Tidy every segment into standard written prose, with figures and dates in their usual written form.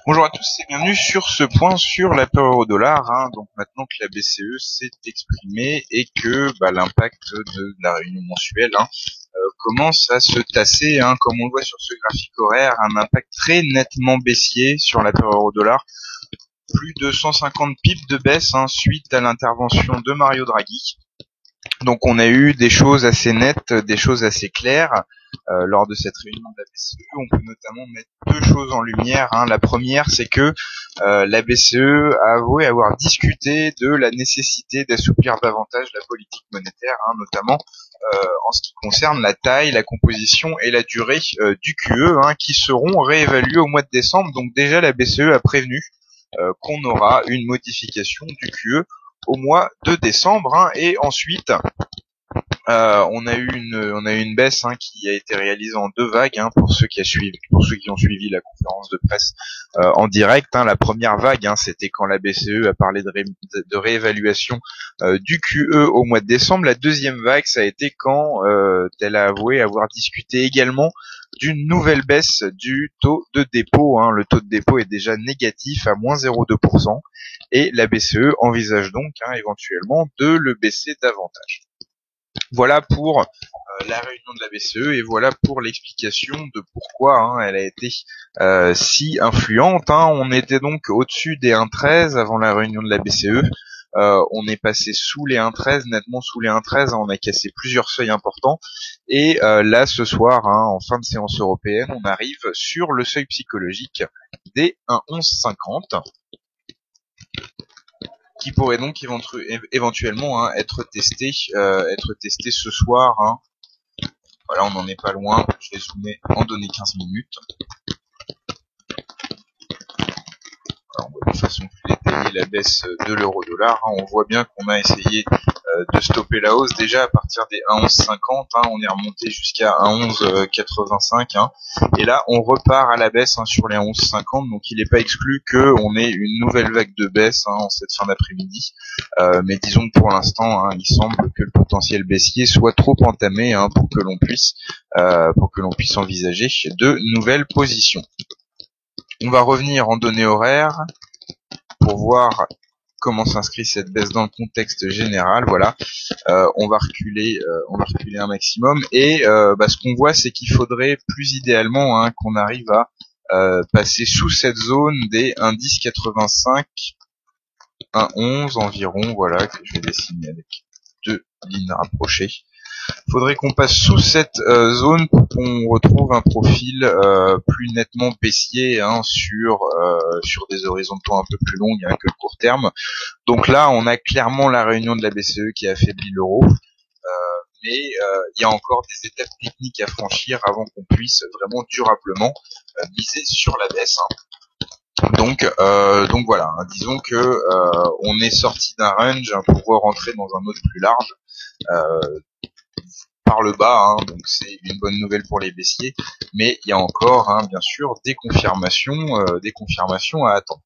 Bonjour à tous et bienvenue sur ce point sur la peur euro-dollar. Donc maintenant que la BCE s'est exprimée et que l'impact de la réunion mensuelle commence à se tasser, comme on le voit sur ce graphique horaire, un impact très nettement baissier sur la peur euro-dollar. Plus de 150 pips de baisse suite à l'intervention de Mario Draghi. Donc on a eu des choses assez nettes, des choses assez claires lors de cette réunion de la BCE. On peut notamment mettre deux choses en lumière. La première, c'est que la BCE a avoué avoir discuté de la nécessité d'assouplir davantage la politique monétaire, notamment en ce qui concerne la taille, la composition et la durée du QE, qui seront réévalués au mois de décembre. Donc déjà la BCE a prévenu qu'on aura une modification du QE au mois de décembre, et ensuite on a eu une baisse qui a été réalisée en deux vagues, pour ceux qui ont suivi la conférence de presse en direct. La première vague, c'était quand la BCE a parlé de réévaluation du QE au mois de décembre. La deuxième vague, ça a été quand elle a avoué avoir discuté également d'une nouvelle baisse du taux de dépôt. Le taux de dépôt est déjà négatif à moins 0,2%, et la BCE envisage donc éventuellement de le baisser davantage. Voilà pour la réunion de la BCE, et voilà pour l'explication de pourquoi elle a été si influente. On était donc au-dessus des 1,13 avant la réunion de la BCE. On est passé sous les 1,13, nettement sous les 1,13. On a cassé plusieurs seuils importants. Et là, ce soir, en fin de séance européenne, on arrive sur le seuil psychologique des 1,1150. Qui pourrait donc éventuellement être testé ce soir. Voilà, on n'en est pas loin. Je vais zoomer en donner 15 minutes. Voilà, on voit de façon plus détaillée la baisse de l'euro-dollar. On voit bien qu'on a essayé de stopper la hausse déjà à partir des 1,1150. On est remonté jusqu'à 1,1185. Et là, on repart à la baisse sur les 1,1150. Donc, il n'est pas exclu qu'on ait une nouvelle vague de baisse en cette fin d'après-midi. Mais disons que pour l'instant, il semble que le potentiel baissier soit trop entamé pour que l'on puisse envisager de nouvelles positions. On va revenir en données horaires pour voir comment s'inscrit cette baisse dans le contexte général. Voilà, on va reculer un maximum, et ce qu'on voit, c'est qu'il faudrait plus idéalement qu'on arrive à passer sous cette zone des 1,1085, 1,11 environ. Voilà, que je vais dessiner avec deux lignes rapprochées. Faudrait qu'on passe sous cette zone pour qu'on retrouve un profil plus nettement baissier sur des horizons de temps un peu plus longs que le court terme. Donc là, on a clairement la réunion de la BCE qui a affaibli l'euro, mais il y a encore des étapes techniques à franchir avant qu'on puisse vraiment durablement miser sur la baisse. Donc voilà, disons que on est sorti d'un range pour rentrer dans un autre plus large. Par le bas, donc c'est une bonne nouvelle pour les baissiers, mais il y a encore bien sûr des confirmations à attendre.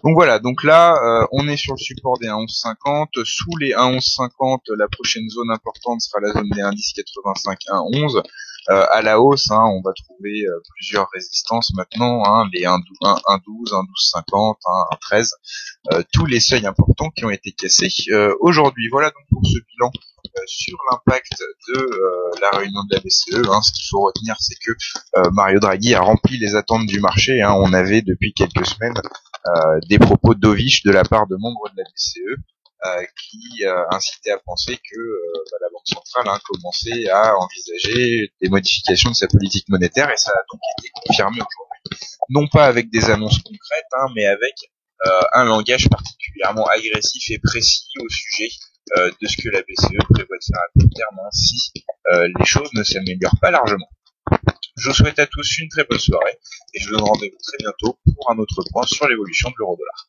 Donc voilà, donc là on est sur le support des 1,1150, sous les 1,1150, la prochaine zone importante sera la zone des 1,1085, 1,11. À la hausse, on va trouver plusieurs résistances maintenant, les 1,12, 1,1250, 1,13, tous les seuils importants qui ont été cassés aujourd'hui. Voilà donc pour ce bilan sur l'impact de la réunion de la BCE. Ce qu'il faut retenir, c'est que Mario Draghi a rempli les attentes du marché. On avait depuis quelques semaines des propos dovish de la part de membres de la BCE qui incitaient à penser que la Banque centrale commençait à envisager des modifications de sa politique monétaire, et ça a donc été confirmé aujourd'hui. Non pas avec des annonces concrètes, mais avec un langage particulièrement agressif et précis au sujet de ce que la BCE prévoit de faire à court terme si les choses ne s'améliorent pas largement. Je vous souhaite à tous une très bonne soirée, et je vous donne rendez-vous très bientôt pour un autre point sur l'évolution de l'euro-dollar.